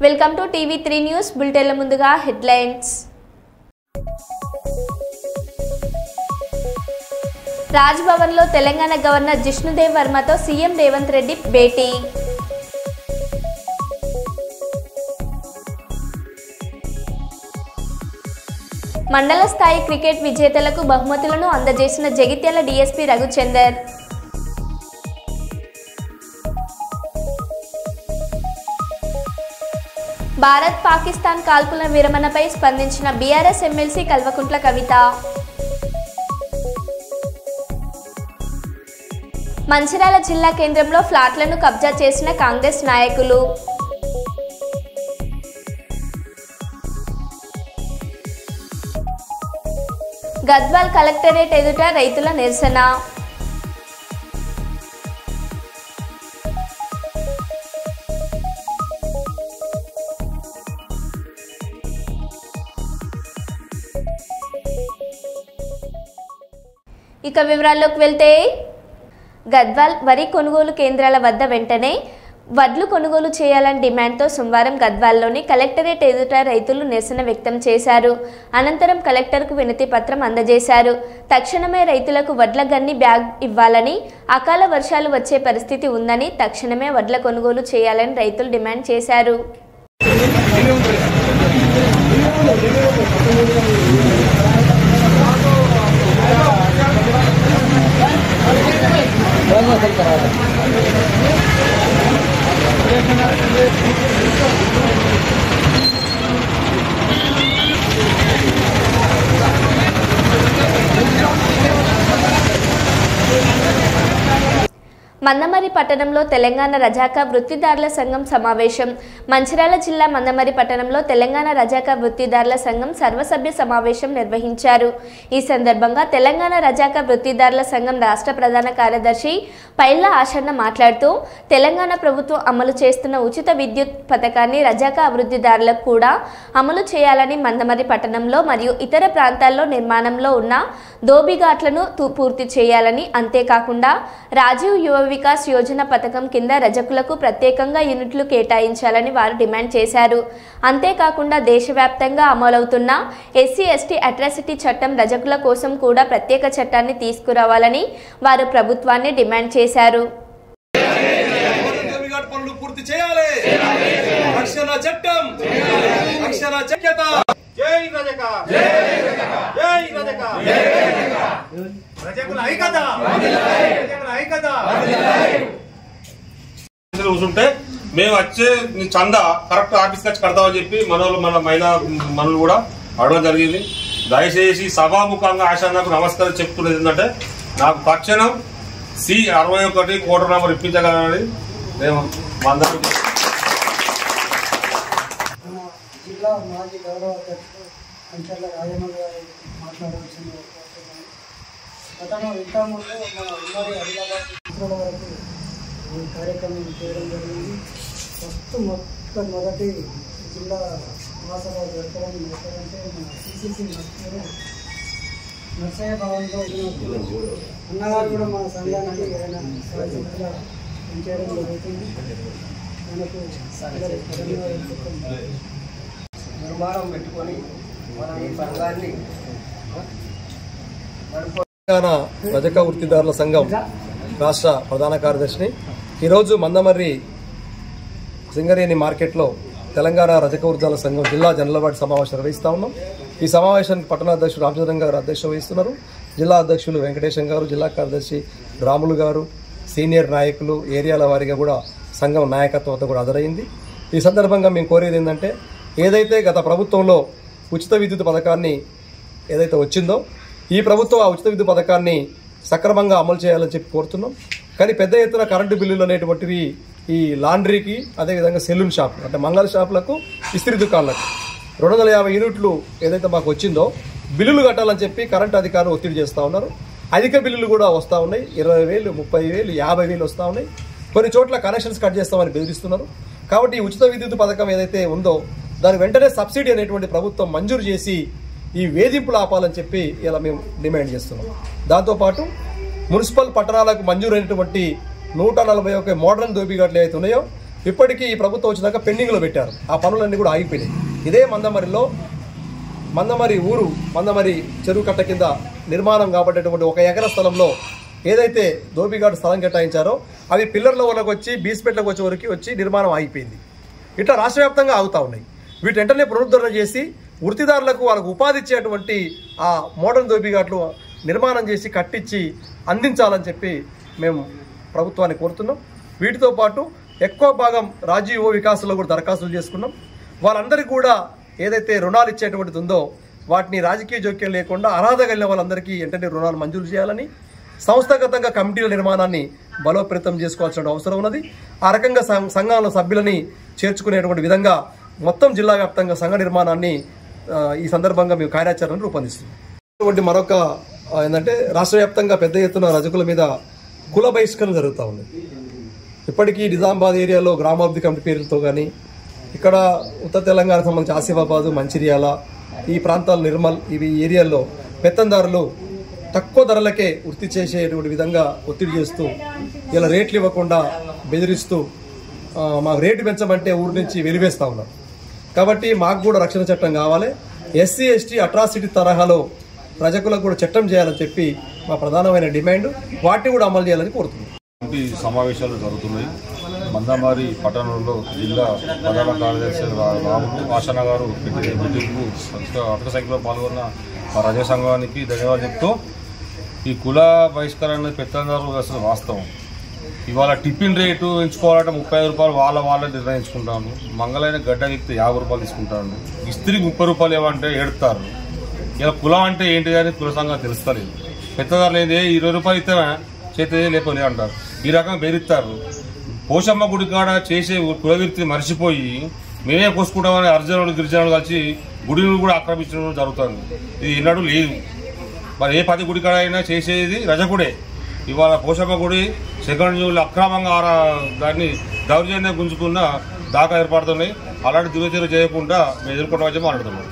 Welcome to TV three news బులెటిన్ల ముందుగా headlines. రాజ్భవన్లో తెలంగాణ గవర్నర్ జిష్ణుదేవ్ వర్మతో సీఎం రేవంత్ రెడ్డి భేటీ. మండల స్థాయి క్రికెట్ విజేతలకు బహుమతులను అందజేసిన జగిత్యాల డీఎస్పీ రఘుచందర్. భారత్ పాకిస్తాన్ కాల్పుల విరమణపై స్పందించిన బీఆర్ఎస్ ఎమ్మెల్సీ కల్వకుంట్ల కవిత. మంచిర్యాల జిల్లా కేంద్రంలో ఫ్లాట్లను కబ్జా చేసిన కాంగ్రెస్ నాయకులు. గద్వాల్ కలెక్టరేట్ ఎదుట రైతుల నిరసన. ఇక వివరాల్లోకి వెళ్తే, గద్వాల్ వరి కొనుగోలు కేంద్రాల వద్ద వెంటనే వడ్లు కొనుగోలు చేయాలని డిమాండ్తో సోమవారం గద్వాల్లోని కలెక్టరేట్ ఎదుట రైతులు నిరసన వ్యక్తం చేశారు. అనంతరం కలెక్టర్కు వినతి పత్రం అందజేశారు. తక్షణమే రైతులకు వడ్ల గన్ని బ్యాగ్ ఇవ్వాలని, అకాల వర్షాలు వచ్చే పరిస్థితి ఉందని తక్షణమే వడ్ల కొనుగోలు చేయాలని రైతులు డిమాండ్ చేశారు. మందమరి పట్టణంలో తెలంగాణ రజాకా వృత్తిదారుల సంఘం సమావేశం. మంచిర్యాల జిల్లా మందమరి పట్టణంలో తెలంగాణ రజాకా వృత్తిదారుల సంఘం సర్వసభ్య సమావేశం నిర్వహించారు. ఈ సందర్భంగా తెలంగాణ రజాకా వృత్తిదారుల సంఘం రాష్ట్ర ప్రధాన కార్యదర్శి పైళ్ల ఆశన్న మాట్లాడుతూ, తెలంగాణ ప్రభుత్వం అమలు చేస్తున్న ఉచిత విద్యుత్ పథకాన్ని రజాకా వృత్తిదారులకు కూడా అమలు చేయాలని, మందమరి పట్టణంలో మరియు ఇతర ప్రాంతాల్లో నిర్మాణంలో ఉన్న దోబిఘాట్లను పూర్తి చేయాలని, అంతేకాకుండా రాజీవ్ యువ వికాస్ యోజన పథకం కింద రజకులకు ప్రత్యేకంగా యూనిట్లు కేటాయించాలని వారు డిమాండ్ చేశారు. అంతేకాకుండా దేశవ్యాప్తంగా అమలవుతున్న ఎస్సీ/ఎస్టీ అట్రాసిటీ చట్టం రజకుల కోసం కూడా ప్రత్యేక చట్టాన్ని తీసుకురావాలని వారు ప్రభుత్వాన్ని డిమాండ్ చేశారు. కూర్చుంటే మేము వచ్చే చందా కరెక్ట్ ఆఫీస్కి వచ్చి కడతామని చెప్పి మన మనులు కూడా అడగడం జరిగింది. దయచేసి సభాముఖంగా ఆశాన్నకు నమస్కారం చెప్తున్నది ఏంటంటే, నాకు తక్షణం C61 కోట నంబర్ ఇప్పించగలనని మేము అందరం. జిల్లా మాజీ గౌరవ అధ్యక్షుడు కంచెల రాజమ్మ గారు మాట్లాడవలసింది. అతను ఇంతకుముందు మన ఉమ్మడి ఆదిలాబాద్ చిత్రాల వరకు ఈ కార్యక్రమం చేయడం జరిగింది. మొదటి జిల్లా మహాసభ జరపడం ఎక్కడంటే మన CCC నర్సయ్య భవన్లో అన్నగారు కూడా మన సంఘానికి ఏదైనా సహాయంగా పనిచేయడం జరుగుతుంది. మనకు నిర్మాణం పెట్టుకొని మన ఈ సంఘాన్ని తెలంగాణ రజక వృత్తిదారుల సంఘం రాష్ట్ర ప్రధాన కార్యదర్శిని ఈరోజు మందమర్రి సింగరేణి మార్కెట్లో తెలంగాణ రజక వృత్తిదారుల సంఘం జిల్లా జనరల్ బాడీ సమావేశం నిర్వహిస్తూ ఉన్నాం. ఈ సమావేశానికి పట్టణ అధ్యక్షుడు రామచంద్రం గారు అధ్యక్షత వహిస్తున్నారు. జిల్లా అధ్యక్షులు వెంకటేశం గారు, జిల్లా కార్యదర్శి రాములు గారు, సీనియర్ నాయకులు ఏరియాల వారీగా కూడా సంఘం నాయకత్వంతో కూడా హాజరైంది. ఈ సందర్భంగా మేము కోరేది ఏంటంటే, ఏదైతే గత ప్రభుత్వంలో ఉచిత విద్యుత్ పథకాన్ని ఏదైతే వచ్చిందో, ఈ ప్రభుత్వం ఆ ఉచిత విద్యుత్ పథకాన్ని సక్రమంగా అమలు చేయాలని చెప్పి కోరుతున్నాం. కానీ పెద్ద ఎత్తున కరెంటు బిల్లులు అనేటువంటివి ఈ లాండ్రీకి, అదేవిధంగా సెలూన్ షాప్ అంటే మంగళ షాపులకు, ఇస్త్రీ దుకాణాలకు 250 యూనిట్లు ఏదైతే మాకు వచ్చిందో బిల్లులు కట్టాలని చెప్పి కరెంటు అధికారులు ఒత్తిడి చేస్తూ ఉన్నారు. అధిక బిల్లులు కూడా వస్తూ ఉన్నాయి. 20,000, 30,000, 50,000 వస్తూ ఉన్నాయి. కొన్ని చోట్ల కనెక్షన్స్ కట్ చేస్తామని బెదిరిస్తున్నారు. కాబట్టి ఈ ఉచిత విద్యుత్ పథకం ఏదైతే ఉందో దాని వెంటనే సబ్సిడీ అనేటువంటి ప్రభుత్వం మంజూరు చేసి ఈ వేధింపులు ఆపాలని చెప్పి ఇలా మేము డిమాండ్ చేస్తున్నాం. దాంతోపాటు మున్సిపల్ పట్టణాలకు మంజూరైనటువంటి 141 మోడర్న్ దోబిఘాట్లు ఏవైతే ఉన్నాయో ఇప్పటికీ ఈ ప్రభుత్వం వచ్చినాక పెండింగ్లో పెట్టారు. ఆ పనులన్నీ కూడా ఆగిపోయినాయి. ఇదే మందమరిలో మందమరి చెరువు కట్ట కింద నిర్మాణం కాబట్టేటువంటి 1 ఎకరా స్థలంలో ఏదైతే దోబిఘాట్ స్థలం కేటాయించారో అవి పిల్లర్ల వరకు వచ్చి బీస్పెట్లకు వచ్చే వరకు వచ్చి నిర్మాణం ఆగిపోయింది. ఇట్లా రాష్ట్ర వ్యాప్తంగా ఆగుతూ ఉన్నాయి. వీటి వెంటనే పునరుద్ధరణ చేసి వృత్తిదారులకు వాళ్ళకు ఉపాధి ఇచ్చేటువంటి ఆ మోడర్న్ దోబిఘాట్లు నిర్మాణం చేసి కట్టించి అందించాలని చెప్పి మేము ప్రభుత్వాన్ని కోరుతున్నాం. వీటితో పాటు ఎక్కువ భాగం రాజీవ్ వికాసంలో కూడా దరఖాస్తులు చేసుకున్నాం. వాళ్ళందరికీ కూడా ఏదైతే రుణాలు ఇచ్చేటువంటిది ఉందో వాటిని రాజకీయ జోక్యం లేకుండా అర్హత కలిగిన వాళ్ళందరికీ వెంటనే రుణాలు మంజూరు చేయాలని, సంస్థాగతంగా కమిటీల నిర్మాణాన్ని బలోపేతం చేసుకోవాల్సిన అవసరం ఉన్నది. ఆ రకంగా సంఘాల సభ్యులని చేర్చుకునేటువంటి విధంగా మొత్తం జిల్లా వ్యాప్తంగా సంఘ నిర్మాణాన్ని ఈ సందర్భంగా మేము కార్యాచరణను రూపొందిస్తున్నాం. మరొక ఏంటంటే రాష్ట్ర వ్యాప్తంగా పెద్ద ఎత్తున రజకుల మీద కుల బహిష్కరణ జరుగుతూ ఉంది. ఇప్పటికీ నిజామాబాద్ ఏరియాలో గ్రామాభివృద్ధి కమిటీ పేరుతో కానీ, ఇక్కడ ఉత్తర తెలంగాణ సంబంధించి ఆసిఫాబాదు, మంచిర్యాల ఈ ప్రాంతాలు, నిర్మల్ ఇవి ఏరియాల్లో పెత్తందారులు తక్కువ ధరలకే వృత్తి చేసేటువంటి విధంగా ఒత్తిడి చేస్తూ ఇలా రేట్లు ఇవ్వకుండా బెదిరిస్తూ మాకు రేటు పెంచమంటే ఊరి నుంచి వెలివేస్తూ ఉన్నారు. కాబట్టి మాకు కూడా రక్షణ చట్టం కావాలి. ఎస్సీ ఎస్టీ అట్రాసిటీ తరహాలో రజకులకు కూడా చట్టం చేయాలని చెప్పి మా ప్రధానమైన డిమాండ్. వాటిని కూడా అమలు చేయాలని కోరుతున్నాం. సమావేశాలు జరుగుతున్నాయి. మందమరి పట్టణంలో జిల్లా ప్రధాన కార్యదర్శి రాములు ఆశన్న గారు మీటింగ్కు అధిక సంఖ్యలో పాల్గొన్న రజక సంఘానికి ధన్యవాదాలు చెప్తూ, ఈ కుల బహిష్కరణ పెత్తందారులు అసలు వాస్తవం. ఇవాళ టిఫిన్ రేటు ఎంచుకోవాలంటే 35 రూపాయలు వాళ్ళ నిర్ణయించుకుంటాను. మంగళైన గడ్డ ఎక్కితే 50 రూపాయలు తీసుకుంటాను. ఇస్త్రీకి 30 రూపాయలు ఏమంటే ఏడుతారు. ఇలా కులం అంటే ఏంటి కానీ కుల సంఘం తెలుస్తలేదు. పెద్దదారులు ఏంటి 20 రూపాయలు ఇస్తేనే చేతే లేకపోతే అంటారు. ఈ రకంగా బెదిరిస్తారు. పోషమ్మ గుడి కాడ చేసే కులవృత్తిని మర్చిపోయి మేమే కోసుకుంటామని అర్జునుడు గిరిజనులు కలిసి గుడిని కూడా ఆక్రమించడం జరుగుతుంది. ఇది ఎన్నడూ లేదు. మరి ఏ 10 గుడి కాడ అయినా చేసేది రజకుడే. ఇవాళ పోషమ్మ గుడి సెకండ్ జూన్లో అక్రమంగా దాన్ని దౌర్జన్యం గుంజుకున్న దాకా ఏర్పడుతున్నాయి. అలాంటి దుర్చర్య చేయకుండా మేము ఎదుర్కొంటామని మాట్లాడుతున్నాం.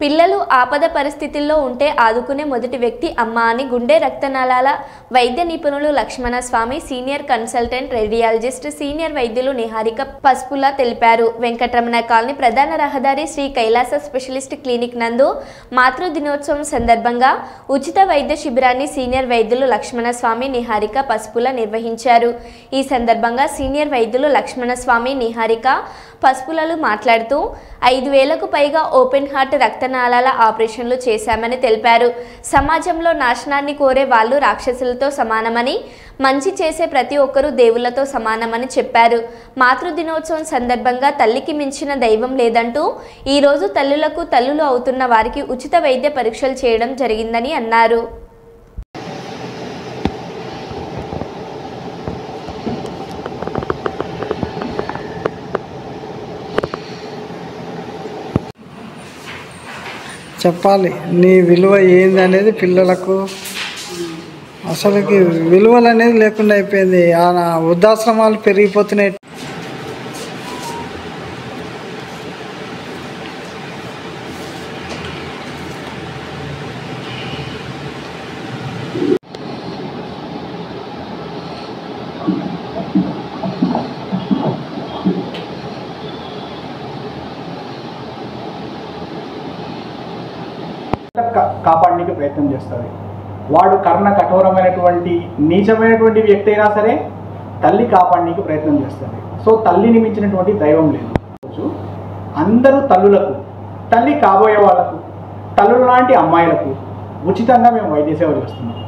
పిల్లలు ఆపద పరిస్థితుల్లో ఉంటే ఆదుకునే మొదటి వ్యక్తి అమ్మ అని గుండె రక్తనాళాల వైద్య నిపుణులు లక్ష్మణ స్వామి, సీనియర్ కన్సల్టెంట్ రేడియాలజిస్ట్, సీనియర్ వైద్యులు నిహారిక పసుపుల తెలిపారు. వెంకటరమణ కాలనీ ప్రధాన రహదారి శ్రీ కైలాస స్పెషలిస్ట్ క్లినిక్ నందు మాతృ దినోత్సవం సందర్భంగా ఉచిత వైద్య శిబిరాన్ని సీనియర్ వైద్యులు లక్ష్మణ స్వామి, నిహారిక పసుపుల నిర్వహించారు. ఈ సందర్భంగా సీనియర్ వైద్యులు లక్ష్మణ స్వామి, నిహారిక పసుపులలు మాట్లాడుతూ 5,000కు పైగా ఓపెన్ హార్ట్ రక్తనాళాల ఆపరేషన్లు చేశామని తెలిపారు. సమాజంలో నాశనాన్ని కోరే వాళ్ళు రాక్షసులతో సమానమని, మంచి చేసే ప్రతి ఒక్కరూ దేవుళ్లతో సమానమని చెప్పారు. మాతృ దినోత్సవం సందర్భంగా తల్లికి మించిన దైవం లేదంటూ ఈరోజు తల్లులకు తల్లులు అవుతున్న వారికి ఉచిత వైద్య పరీక్షలు చేయడం జరిగిందని అన్నారు. చెప్పాలి నీ విలువ ఏంది అనేది పిల్లలకు. అసలుకి విలువలు అనేది లేకుండా అయిపోయింది. వృద్ధాశ్రమాలు పెరిగిపోతున్నాయి. కాపాడడానికి ప్రయత్నం చేస్తుంది. వాడు కర్ణ కఠోరమైనటువంటి నీచమైనటువంటి వ్యక్తి అయినా సరే తల్లి కాపాడడానికి ప్రయత్నం చేస్తుంది. సో తల్లిని మించినటువంటి దైవం లేదు. అందరూ తల్లులకు, తల్లి కాబోయే వాళ్ళకు, తల్లుల లాంటి అమ్మాయిలకు ఉచితంగా మేము వైద్య సేవ చేస్తున్నాం.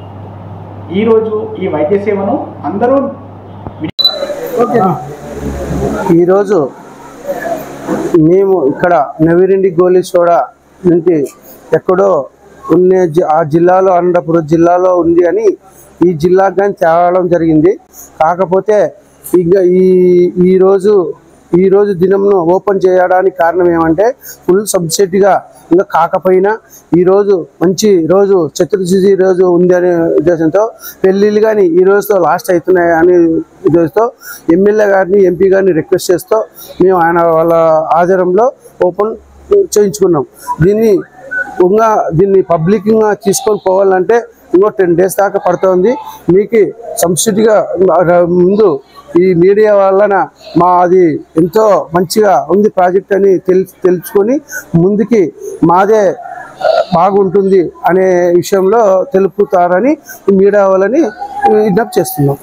ఈరోజు ఈ వైద్య సేవను అందరూ ఈరోజు మేము ఇక్కడ నవిరెడ్డి గోలీ సోడా నుంచి ఎక్కడో ఉన్న ఆ జిల్లాలో అనంతపురం జిల్లాలో ఉంది అని ఈ జిల్లాకు కానీ తేవడం జరిగింది. కాకపోతే ఇంకా ఈరోజు దినంను ఓపెన్ చేయడానికి కారణం ఏమంటే ఫుల్ సబ్సిడీగా ఇంకా కాకపోయినా ఈరోజు మంచి రోజు చతుర్దశి రోజు ఉంది అనే ఉద్దేశంతో పెళ్ళిళ్ళు కానీ ఈ రోజుతో లాస్ట్ అవుతున్నాయి అనే ఉద్దేశంతో ఎమ్మెల్యే గారిని, ఎంపీ గారిని రిక్వెస్ట్ చేస్తూ మేము వాళ్ళ ఆధారంలో ఓపెన్ చేయించుకున్నాం. దీన్ని పబ్లిక్గా తీసుకొని పోవాలంటే ఇంకో 10 days దాకా పడుతుంది. మీకు సబ్సిడీగా ముందు ఈ మీడియా వలన మాది ఎంతో మంచిగా ఉంది ప్రాజెక్ట్ అని తెలుసుకొని ముందుకి మాదే బాగుంటుంది అనే విషయంలో తెలుపుతారని మీడియా వాళ్ళని విజ్ఞప్తి చేస్తున్నాం.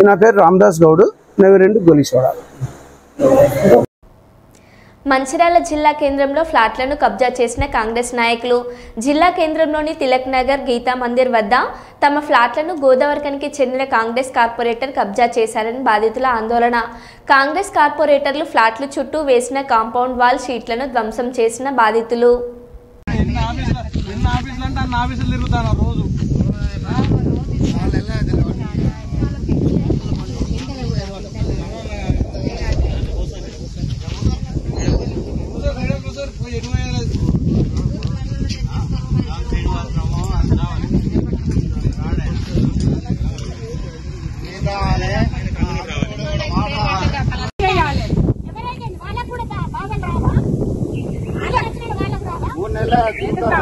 నా పేరు రామదాస్ గౌడ్, నవిరెండు గొలిచోడ. మంచిర్యాల జిల్లా కేంద్రంలో ఫ్లాట్లను కబ్జా చేసిన కాంగ్రెస్ నాయకులు జిల్లా కేంద్రంలోని తిలక్ నగర్ గీతా మందిర్ వద్ద తమ ఫ్లాట్లను గోదావరిఖనికి చెందిన కాంగ్రెస్ కార్పొరేటర్ కబ్జా చేశారని బాధితుల ఆందోళన. కాంగ్రెస్ కార్పొరేటర్లు ఫ్లాట్ల చుట్టూ వేసిన కాంపౌండ్ వాల్ షీట్లను ధ్వంసం చేసిన బాధితులు.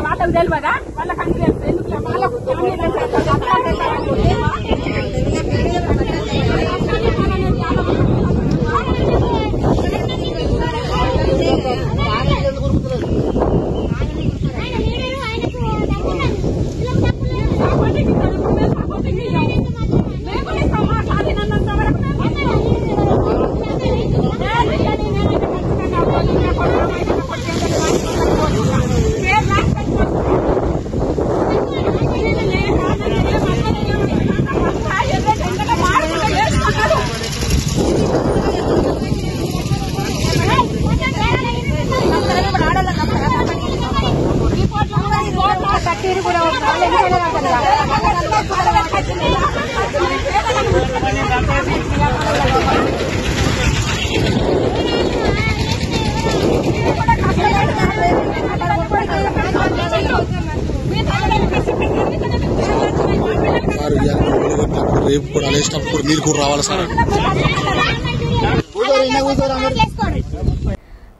వాళ్ళకు తెలియదా వాళ్ళకి రేపు కూడా లేచినప్పుడు మీరు కూడా రావాలి సార్.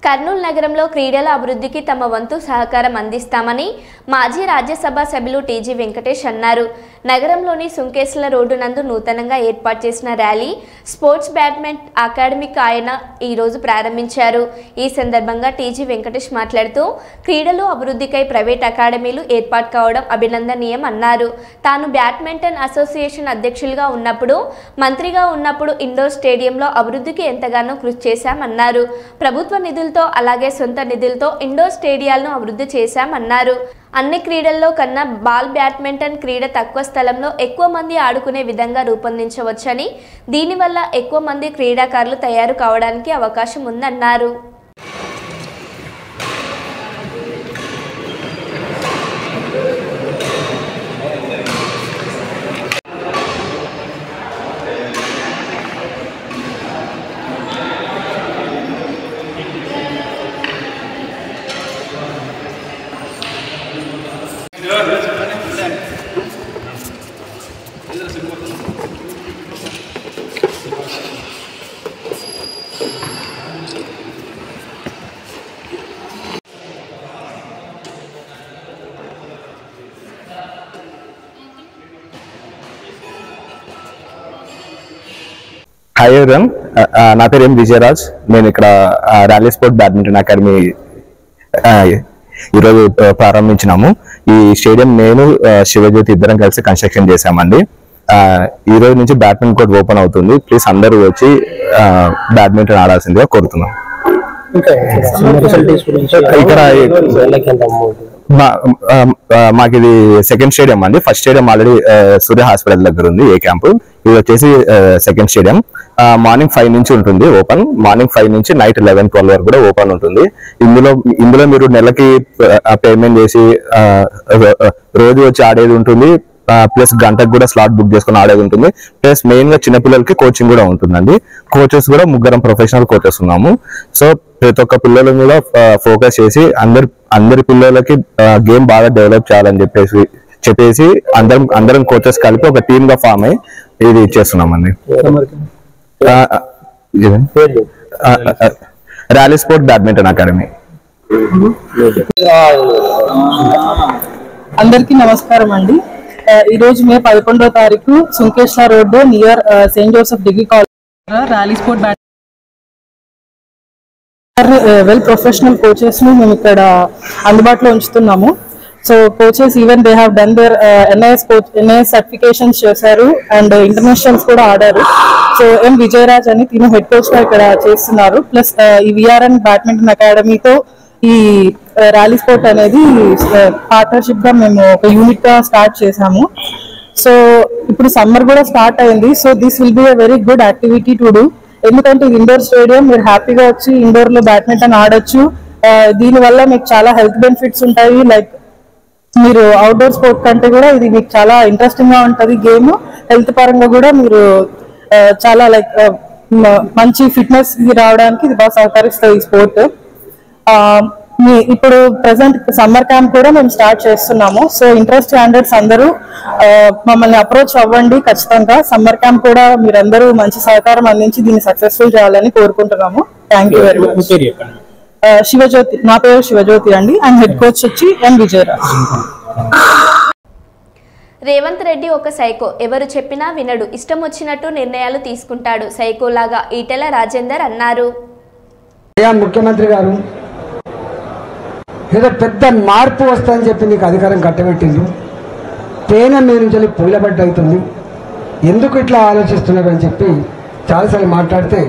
కర్నూలు నగరంలో క్రీడల అభివృద్ధికి తమ వంతు సహకారం అందిస్తామని మాజీ రాజ్యసభ సభ్యులు టీజీ వెంకటేష్ అన్నారు. నగరంలోని సుంకేశ్ల రోడ్డు నందు నూతనంగా ఏర్పాటు చేసిన ర్యాలీ స్పోర్ట్స్ బ్యాడ్మింటన్ అకాడమీకి ఆయన ఈరోజు ప్రారంభించారు. ఈ సందర్భంగా టీజీ వెంకటేష్ మాట్లాడుతూ క్రీడలు అభివృద్ధికై ప్రైవేట్ అకాడమీలు ఏర్పాటు కావడం అభినందనీయం అన్నారు. తాను బ్యాడ్మింటన్ అసోసియేషన్ అధ్యక్షులుగా ఉన్నప్పుడు, మంత్రిగా ఉన్నప్పుడు ఇండోర్ స్టేడియంలో అభివృద్ధికి ఎంతగానో కృషి చేశామన్నారు. ప్రభుత్వ నిధులతో అలాగే సొంత నిధులతో ఇండోర్ స్టేడియాలను అభివృద్ధి చేశామన్నారు. అన్ని క్రీడల్లో కన్నా బాల్ బ్యాడ్మింటన్ క్రీడ తక్కువ స్థలంలో ఎక్కువ మంది ఆడుకునే విధంగా రూపొందించవచ్చని, దీనివల్ల ఎక్కువ మంది క్రీడాకారులు తయారు కావడానికి అవకాశం ఉందన్నారు. హాయ్ ఎవరీవన్, నా పేరు విజయరాజ్. నేను ఇక్కడ ర్యాలీ స్పోర్ట్ బ్యాడ్మింటన్ అకాడమీ ఈరోజు ప్రారంభించినాము. ఈ స్టేడియం నేను శివజ్యోతి ఇద్దరం కలిసి కన్స్ట్రక్షన్ చేశామండి. ఈ రోజు నుంచి బ్యాడ్మింటన్ కోర్ట్ ఓపెన్ అవుతుంది. ప్లీజ్ అందరూ వచ్చి బ్యాడ్మింటన్ ఆడాల్సిందిగా కోరుతున్నాం. ఇక్కడ మాకు ఇది సెకండ్ స్టేడియం అండి. ఫస్ట్ స్టేడియం ఆల్రెడీ సూర్య హాస్పిటల్ దగ్గర ఉంది, ఏ క్యాంపు. ఇది వచ్చేసి సెకండ్ స్టేడియం. మార్నింగ్ 5 నుంచి ఉంటుంది ఓపెన్. మార్నింగ్ 5 నుంచి నైట్ 11-12 వరకు కూడా ఓపెన్ ఉంటుంది. ఇందులో మీరు నెలకి పేమెంట్ చేసి రోజు వచ్చి ఆడేది ఉంటుంది. ప్లస్ గంటకు కూడా స్లాట్ బుక్ చేసుకుని ఆడేది ఉంటుంది. ప్లస్ మెయిన్ గా చిన్నపిల్లలకి కోచింగ్ కూడా ఉంటుందండి. కోచెస్ కూడా 3 ప్రొఫెషనల్ కోచెస్ ఉన్నాము. సో ప్రతి ఒక్క పిల్లల మీద ఫోకస్ చేసి అందరి పిల్లలకి గేమ్ బాగా డెవలప్ చేయాలని చెప్పేసి అందరం కోచెస్ కలిపి ఒక టీమ్ గా ఫామ్ అయ్యి ఇది చేస్తున్నామండి. Rally sport badminton academy. అందరికీ నమస్కారం అండి. ఈ రోజు మే 11వ తారీఖు Sunkesula road near Saint Joseph degree college rally sport well professional coaches ని మేము ఇక్కడ అందుబాటులో ఉంచుతున్నాము. So coaches even they have done their NIS certifications చేశారు అండ్ ఇంటర్నేషనల్స్ కూడా ఆడారు. సో ఎం విజయరాజ్ అని తిను హెడ్ కోచ్ గా ఇక్కడ చేస్తున్నారు. ప్లస్ ఈ విఆర్ఎన్ బ్యాడ్మింటన్ అకాడమీతో ఈ ర్యాలీ స్పోర్ట్ అనేది పార్ట్నర్షిప్ గా మేము ఒక యూనిట్ గా స్టార్ట్ చేశాము. సో ఇప్పుడు సమ్మర్ కూడా స్టార్ట్ అయింది. So this will be a very good activity to do. ఎందుకంటే ఇది ఇండోర్ స్టేడియం, మీరు హ్యాపీగా వచ్చి ఇండోర్ లో బ్యాడ్మింటన్ ఆడొచ్చు. దీనివల్ల మీకు చాలా హెల్త్ బెనిఫిట్స్ ఉంటాయి. లైక్ మీరు అవుట్డోర్ స్పోర్ట్ కంటే కూడా ఇది మీకు చాలా ఇంట్రెస్టింగ్ గా ఉంటుంది. గేమ్ హెల్త్ పరంగా కూడా మీరు చాలా లైక్ మంచి ఫిట్నెస్ రావడానికి ఇది బాగా సహకరిస్తుంది ఈ స్పోర్ట్. ఇప్పుడు ప్రెసెంట్ సమ్మర్ క్యాంప్ కూడా మేము స్టార్ట్ చేస్తున్నాము. సో ఇంట్రెస్ట్ క్యాండిడేట్స్ అందరూ మమ్మల్ని అప్రోచ్ అవ్వండి. ఖచ్చితంగా సమ్మర్ క్యాంప్ కూడా మీరందరూ మంచి సహకారం అందించి దీన్ని సక్సెస్ఫుల్ చేయాలని కోరుకుంటున్నాము. Thank you very much. Sivajyothi, నా పేరు శివజ్యోతి అండి. అండ్ హెడ్ కోచ్ వచ్చి ఎం విజయరాజ్. రేవంత్ రెడ్డి ఒక సైకో, ఎవరు చెప్పినా వినడు, ఇష్టం వచ్చినట్టు నిర్ణయాలు తీసుకుంటాడు, సైకోలాగా ఈటెల రాజేందర్ అన్నారు. ముఖ్యమంత్రి గారు ఏదో పెద్ద మార్పు వస్తుందని చెప్పి నీకు అధికారం కట్టబెట్టింది. తేనె మీద నుంచి పూలబడ్డ అవుతుంది, ఎందుకు ఇట్లా ఆలోచిస్తున్నారు అని చెప్పి చాలాసార్లు మాట్లాడితే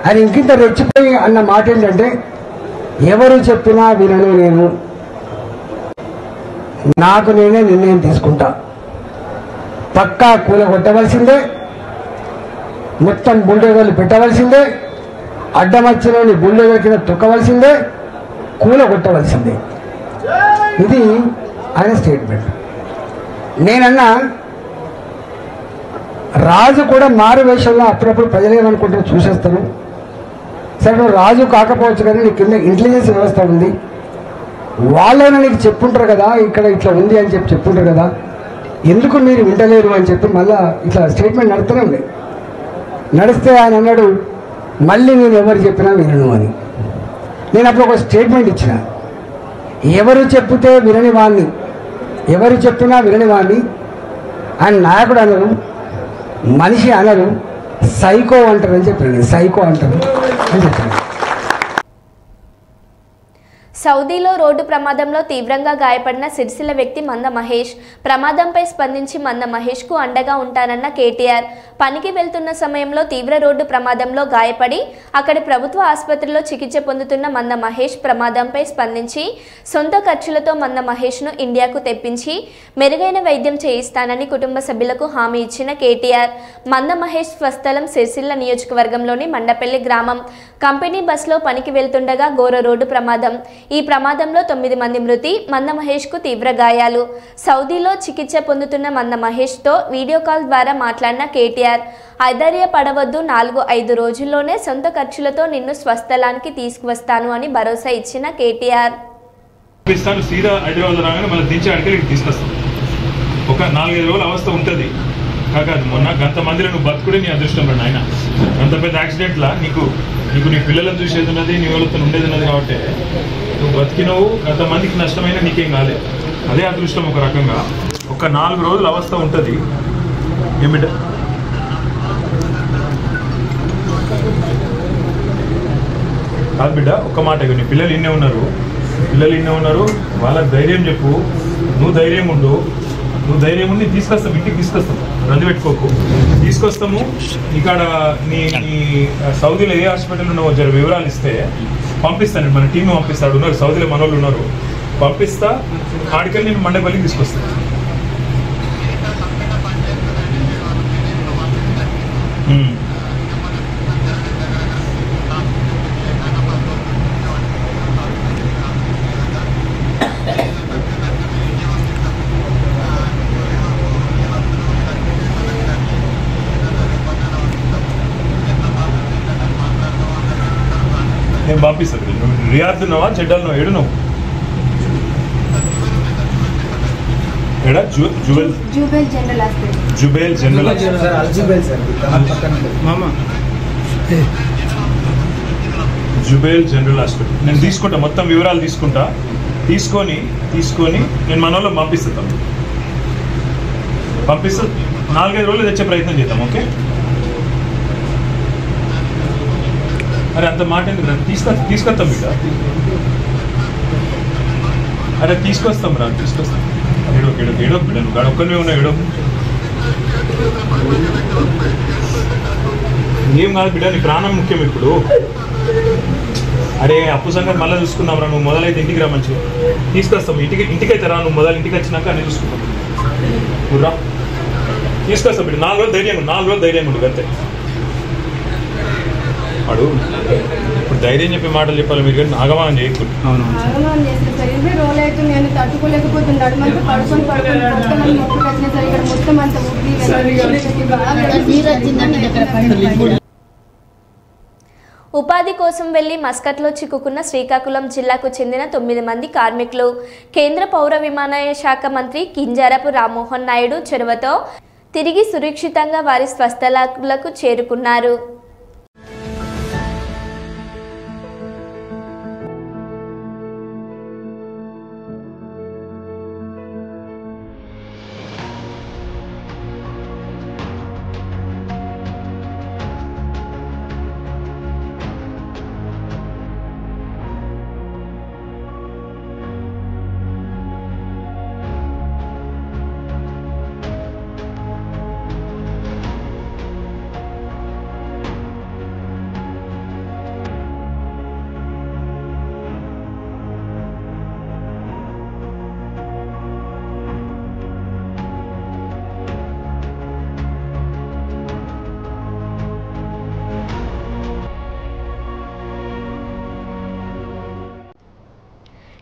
ఆయన ఇంకింత రెచ్చిపోయి అన్న మాట ఏంటంటే, ఎవరు చెప్పినా వినను, నేను నాకు నేనే నిర్ణయం తీసుకుంటా, పక్కా కూల కొట్టవలసిందే, మొత్తం బుల్డోజర్లు పెట్టవలసిందే, అడ్డమచ్చిలోని బుల్డోజర్ కింద తొక్కవలసిందే, కూల కొట్టవలసిందే. ఇది ఆయన స్టేట్మెంట్. నేనన్నా రాజు కూడా మారు వేషంలో అప్పుడప్పుడు ప్రజలు ఏమనుకుంటారో చూసేస్తాను. సరే నువ్వు రాజు కాకపోవచ్చు కానీ నీ కింద ఇంటెలిజెన్స్ వ్యవస్థ ఉంది, వాళ్ళైనా నీకు చెప్పుంటారు కదా ఇక్కడ ఇట్లా ఉంది అని చెప్పి చెప్పుంటారు కదా, ఎందుకు మీరు వింటలేరు అని చెప్పి మళ్ళా ఇట్లా స్టేట్మెంట్ నడుస్తూనే ఉండే. నడిస్తే ఆయన అన్నాడు మళ్ళీ నేను ఎవరు చెప్పినా వినను అని. నేను అప్పుడు ఒక స్టేట్మెంట్ ఇచ్చిన, ఎవరు చెప్తే వినని వాడిని, ఎవరు చెప్పినా వినని వాడిని ఆయన నాయకుడు అనరు, మనిషి అనరు, సైకో అంటారు అని చెప్పాను. సైకో అంటారు అని చెప్పాను. సౌదీలో రోడ్డు ప్రమాదంలో తీవ్రంగా గాయపడిన సిరిసిల్ల వ్యక్తి మంద మహేష్. ప్రమాదంపై స్పందించి మంద మహేష్కు అండగా ఉంటానన్న కేటీఆర్. పనికి వెళ్తున్న సమయంలో తీవ్ర రోడ్డు ప్రమాదంలో గాయపడి అక్కడి ప్రభుత్వ ఆసుపత్రిలో చికిత్స పొందుతున్న మంద మహేష్ ప్రమాదంపై స్పందించి సొంత ఖర్చులతో మంద మహేష్ను ఇండియాకు తెప్పించి మెరుగైన వైద్యం చేయిస్తానని కుటుంబ సభ్యులకు హామీ ఇచ్చిన కేటీఆర్. మంద మహేష్ స్వస్థలం సిరిసిల్ల నియోజకవర్గంలోని మండపల్లి గ్రామం. కంపెనీ బస్సులో పనికి వెళ్తుండగా ఘోర రోడ్డు ప్రమాదం. ఈ ప్రమాదంలో 9 మంది మృతి, మంద మహేష్కు తీవ్ర గాయాలు. సౌదీలో చికిత్స పొందుతున్న మంద మహేష్తో వీడియో కాల్ ద్వారా మాట్లాడిన కేటీఆర్, ఐదర్యపడవద్దు, 4-5 రోజుల్లోనే సొంత ఖర్చులతో నిన్ను స్వస్థలానికి తీసుకువస్తాను అని భరోసా ఇచ్చిన కేటీఆర్. సీదా హైదరాబాద్ రాగానే మళ్ళీ దించి అడిగి తీసుకొస్తాం. ఒక 4-5 రోజుల అవస్థ ఉంటుంది. కాదు మొన్న గంత మందిలో నువ్వు బతుకుడే నీ అదృష్టం రా నాయన. అంత పెద్ద యాక్సిడెంట్లా నీకు నీ పిల్లలను చూసేది ఉన్నది, నీ వాళ్ళతో ఉండేది ఉన్నది కాబట్టి నువ్వు బతికినవు. గంతమందికి నష్టమైన నీకేం కాలేదు, అదే అదృష్టం ఒక రకంగా. ఒక 4 రోజుల అవస్థ ఉంటుంది. ఏమిట కాదు బిడ్డ, ఒక్క మాట, నీ పిల్లలు ఇన్నే ఉన్నారు, వాళ్ళకి ధైర్యం చెప్పు, నువ్వు ధైర్యం ఉండు, నువ్వు ధైర్యం ఉండి తీసుకొస్తాం, ఇంటికి తీసుకొస్తాం, రంది పెట్టుకోకు, తీసుకొస్తాము. ఇక్కడ నీ సౌదీలో ఏ హాస్పిటల్ ఉన్నావో జర వివరాలు ఇస్తే పంపిస్తాను, మన టీం పంపిస్తాడు, ఉన్నారు సౌదీలో మన వాళ్ళు ఉన్నారు, పంపిస్తా. ఆడికెళ్ళి నేను మండపల్లికి తీసుకొస్తాను. నేను పంపిస్తాను. నువ్వు రియాద్ ఉన్నావా, చెడ్డలు నువ్వు ఏడు, నువ్వు ఏడా? జుబేల్ జనరల్ జుబేల్ జనరల్ హాస్పిటల్. నేను తీసుకుంటా, మొత్తం వివరాలు తీసుకొని నేను మన వాళ్ళకి పంపిస్తాను. 4-5 రోజులు తెచ్చే ప్రయత్నం చేద్దాం. ఓకే, అరే అంత మాట ఎందుకు రా, తీసుకొస్తాం బిడ్డ, అరే తీసుకొస్తాం రా, తీసుకొస్తాం. ఏడో బిడ్డ, నువ్వు గాడ ఒక్కరివే ఉన్నావు, ఏడో ఏం కాదు బిడ్డ, నీ ప్రాణం ముఖ్యం ఇప్పుడు. అరే అప్పు సంగతి మళ్ళీ చూసుకుందాం రా, నువ్వు మొదలైతే ఇంటికి రా, మంచిగా తీసుకొస్తాం. ఇంటికైతే రా, నువ్వు మొదలు ఇంటికి వచ్చినాక అన్నీ చూసుకుంటాం. నువ్వు రా, తీసుకొస్తాం బిడ్డ. 4 రోజులు ధైర్యం ఉండు అంతే. వాడు ఇప్పుడు ధైర్యం చెప్పే మాటలు చెప్పాలి మీరు, కానీ ఆగమానం చేయకూడదు. ఉపాధి కోసం వెళ్లి మస్కట్లో చిక్కుకున్న శ్రీకాకుళం జిల్లాకు చెందిన 9 మంది కార్మికులు కేంద్ర పౌర విమానయాన శాఖ మంత్రి కింజరాపు రామ్మోహన్ నాయుడు చొరవతో తిరిగి సురక్షితంగా వారి స్వస్థలాలకు చేరుకున్నారు.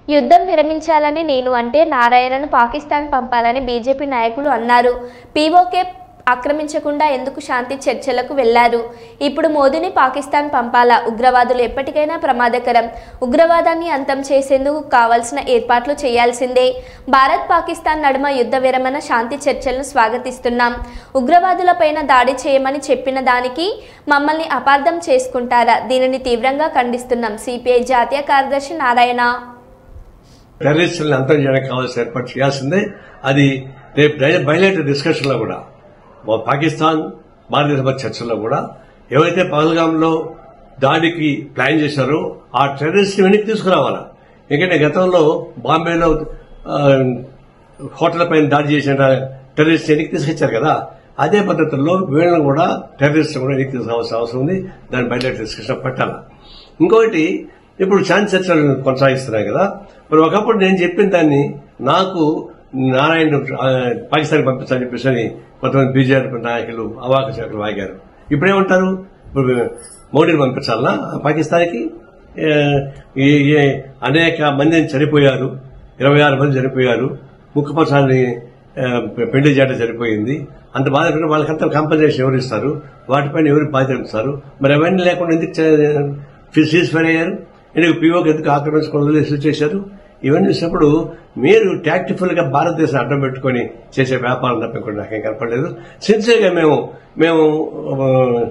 యుద్ధం విరమించాలని నేను అంటే నారాయణను పాకిస్తాన్ పంపాలని బీజేపీ నాయకులు అన్నారు. పీఓకే ఆక్రమించకుండా ఎందుకు శాంతి చర్చలకు వెళ్లారు? ఇప్పుడు మోదీని పాకిస్తాన్ పంపాలా? ఉగ్రవాదులు ఎప్పటికైనా ప్రమాదకరం. ఉగ్రవాదాన్ని అంతం చేసేందుకు కావాల్సిన ఏర్పాట్లు చేయాల్సిందే. భారత్ పాకిస్తాన్ నడుమ యుద్ధ విరమణ శాంతి చర్చలను స్వాగతిస్తున్నాం. ఉగ్రవాదులపైన దాడి చేయమని చెప్పిన దానికి మమ్మల్ని అపార్థం చేసుకుంటారా? దీనిని తీవ్రంగా ఖండిస్తున్నాం. సిపిఐ జాతీయ కార్యదర్శి నారాయణ. టెర్రరిస్టులను అంతం చేయడానికి కావాల్సిన ఏర్పాటు చేయాల్సిందే. అది రేపు బయలుదేరే డిస్కషన్లో కూడా పాకిస్తాన్ భారతదేశ మధ్య చర్చల్లో కూడా ఎవరైతే పహల్గాంలో దాడికి ప్లాన్ చేశారో ఆ టెర్రరిస్ట్ వెనక్కి తీసుకురావాలా. ఎందుకంటే గతంలో బాంబేలో హోటల్ పైన దాడి చేసిన టెర్రరిస్ట్ వెనక్కి తీసుకొచ్చారు కదా, అదే పద్ధతుల్లో వీళ్ళని కూడా టెర్రరిస్ట్ కూడా వెనక్కి తీసుకోవాల్సిన అవసరం ఉంది. దాన్ని బయలుదేరే డిస్కషన్ పెట్టాలా. ఇంకొకటి, ఇప్పుడు శాంతి చర్చలు కొనసాగిస్తున్నాయి కదా, మరి ఒకప్పుడు నేను చెప్పిన దాన్ని నాకు నారాయణ పాకిస్తాన్ పంపించాలని చెప్పేసి కొంతమంది బీజేపీ నాయకులు అవాక శాఖలు వాగారు. ఇప్పుడేమంటారు? ఇప్పుడు మోడీని పంపించాలన్నా పాకిస్తాన్కి? అనేక మందిని చనిపోయారు, 26 మంది చనిపోయారు, ముఖ్యపక్షాన్ని పెళ్లి చేయడం చనిపోయింది. అంత బాధపడిన వాళ్ళకంతా కాంపన్సేషన్ ఎవరు ఇస్తారు? వాటిపైన ఎవరు బాధ్యత ఇస్తారు? మరి అవన్నీ లేకుండా ఎందుకు సీజ్ ఫైర్ అయ్యారు? ఎందుకు పీఓకి ఎందుకు ఆక్రమించుకోవడం రిసీవ్ చేశారు? ఇవన్నీ చూసినప్పుడు మీరు టాక్టిఫుల్ గా భారతదేశం అడ్డం పెట్టుకుని చేసే వ్యాపారం తప్పకుండా నాకేం కనపడలేదు. సిన్సియర్ గా మేము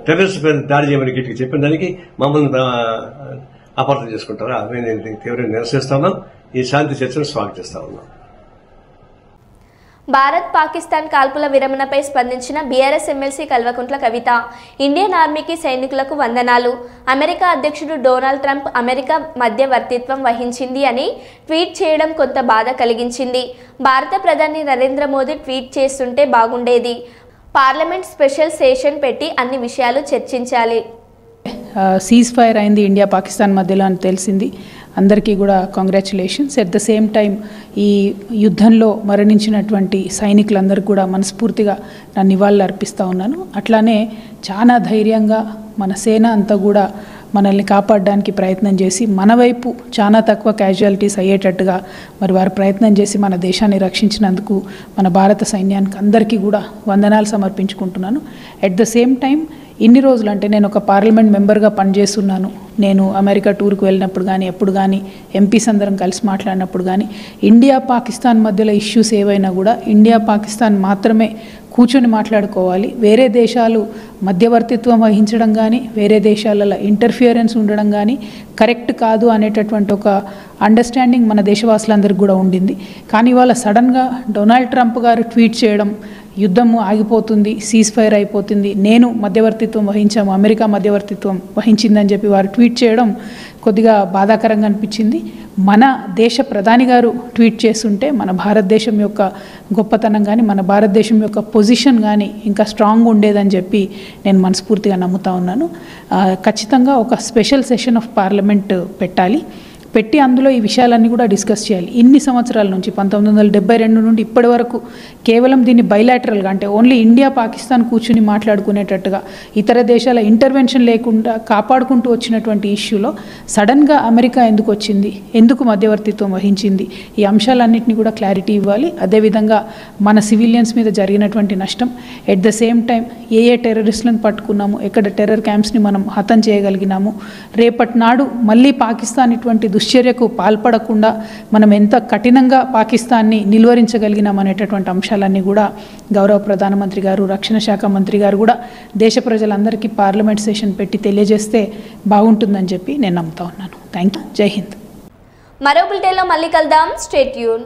టెర్రరిస్ట్ పైన దాడి చేయమని గిట్టికి చెప్పిన దానికి మమ్మల్ని అపార్థం చేసుకుంటారా? నేను తీవ్రంగా నిరసిస్తున్నాం. ఈ శాంతి చర్చను స్వాగతిస్తా ఉన్నాం. భారత్ పాకిస్తాన్ కాల్పుల విరమణపై స్పందించిన బీఆర్ఎస్ ఎమ్మెల్సీ కల్వకుంట్ల కవిత. ఇండియన్ ఆర్మీకి సైనికులకు వందనాలు. అమెరికా అధ్యక్షుడు డొనాల్డ్ ట్రంప్ అమెరికా మధ్యవర్తిత్వం వహించింది అని ట్వీట్ చేయడం కొంత బాధ కలిగించింది. భారత ప్రధాని నరేంద్ర మోదీ ట్వీట్ చేస్తుంటే బాగుండేది. పార్లమెంట్ స్పెషల్ సెషన్ పెట్టి అన్ని విషయాలు చర్చించాలి. సీజ్ ఫైర్ అయింది ఇండియా పాకిస్తాన్ మధ్యలో అని తెలిసింది. అందరికీ కూడా congratulations. At the same time ఈ యుద్ధంలో మరణించినటువంటి సైనికులందరికీ కూడా మనస్ఫూర్తిగా నా నివాళులు అర్పిస్తూ ఉన్నాను. అట్లానే చాలా ధైర్యంగా మన సేన అంతా కూడా మనల్ని కాపాడడానికి ప్రయత్నం చేసి మన వైపు చాలా తక్కువ క్యాజువాలిటీస్ అయ్యేటట్టుగా మరి వారు ప్రయత్నం చేసి మన దేశాన్ని రక్షించినందుకు మన భారత సైన్యానికి అందరికీ కూడా వందనాలు సమర్పించుకుంటున్నాను. ఎట్ ద సేమ్ టైం ఇన్ని రోజులు అంటే నేను ఒక పార్లమెంట్ మెంబర్గా పనిచేస్తున్నాను. నేను అమెరికా టూర్కి వెళ్ళినప్పుడు కానీ ఎప్పుడు కానీ ఎంపీస్ అందరం కలిసి మాట్లాడినప్పుడు కానీ ఇండియా పాకిస్తాన్ మధ్యలో ఇష్యూస్ ఏవైనా కూడా ఇండియా పాకిస్తాన్ మాత్రమే కూర్చొని మాట్లాడుకోవాలి. వేరే దేశాలు మధ్యవర్తిత్వం వహించడం కానీ వేరే దేశాలలో ఇంటర్ఫియరెన్స్ ఉండడం కానీ కరెక్ట్ కాదు అనేటటువంటి ఒక అండర్స్టాండింగ్ మన దేశవాసులందరికీ కూడా ఉండింది. కానీ ఇవాళ సడన్గా డొనాల్డ్ ట్రంప్ గారు ట్వీట్ చేయడం, యుద్ధము ఆగిపోతుంది, సీజ్ ఫైర్ అయిపోతుంది, నేను మధ్యవర్తిత్వం వహించాము, అమెరికా మధ్యవర్తిత్వం వహించిందని చెప్పి వారు ట్వీట్ చేయడం కొద్దిగా బాధాకరంగా అనిపించింది. మన దేశ ప్రధాని గారు ట్వీట్ చేస్తుంటే మన భారతదేశం యొక్క గొప్పతనం కానీ మన భారతదేశం యొక్క పొజిషన్ కానీ ఇంకా స్ట్రాంగ్ ఉండేదని చెప్పి నేను మనస్ఫూర్తిగా నమ్ముతా ఉన్నాను. ఖచ్చితంగా ఒక స్పెషల్ సెషన్ ఆఫ్ పార్లమెంట్ పెట్టి అందులో ఈ విషయాలన్నీ కూడా డిస్కస్ చేయాలి. ఇన్ని సంవత్సరాల నుంచి 1972 నుండి ఇప్పటి వరకు కేవలం దీన్ని బైలాటరల్గా అంటే ఓన్లీ ఇండియా పాకిస్తాన్ కూర్చుని మాట్లాడుకునేటట్టుగా ఇతర దేశాల ఇంటర్వెన్షన్ లేకుండా కాపాడుకుంటూ వచ్చినటువంటి ఇష్యూలో సడన్గా అమెరికా ఎందుకు వచ్చింది, ఎందుకు మధ్యవర్తిత్వం వహించింది, ఈ అంశాలన్నింటినీ కూడా క్లారిటీ ఇవ్వాలి. అదేవిధంగా మన సివిలియన్స్ మీద జరిగినటువంటి నష్టం, ఎట్ ద సేమ్ టైం ఏ టెర్రరిస్టులను పట్టుకున్నాము, ఎక్కడ టెర్రర్ క్యాంప్స్ని మనం హతం చేయగలిగినాము, రేపటి నాడు మళ్ళీ పాకిస్తాన్ ఇటువంటి దుశ్చర్యకు పాల్పడకుండా మనం ఎంత కఠినంగా పాకిస్తాన్ని నిలువరించగలిగినాం అనేటటువంటి అంశాలన్నీ కూడా గౌరవ ప్రధానమంత్రి గారు, రక్షణ శాఖ మంత్రి గారు కూడా దేశ ప్రజలందరికీ పార్లమెంట్ సెషన్ పెట్టి తెలియజేస్తే బాగుంటుందని చెప్పి నేను నమ్ముతా ఉన్నాను. Thank you. జై హింద్. మరో బులెటిన్లో మళ్ళీ కలుద్దాం. Stay tune.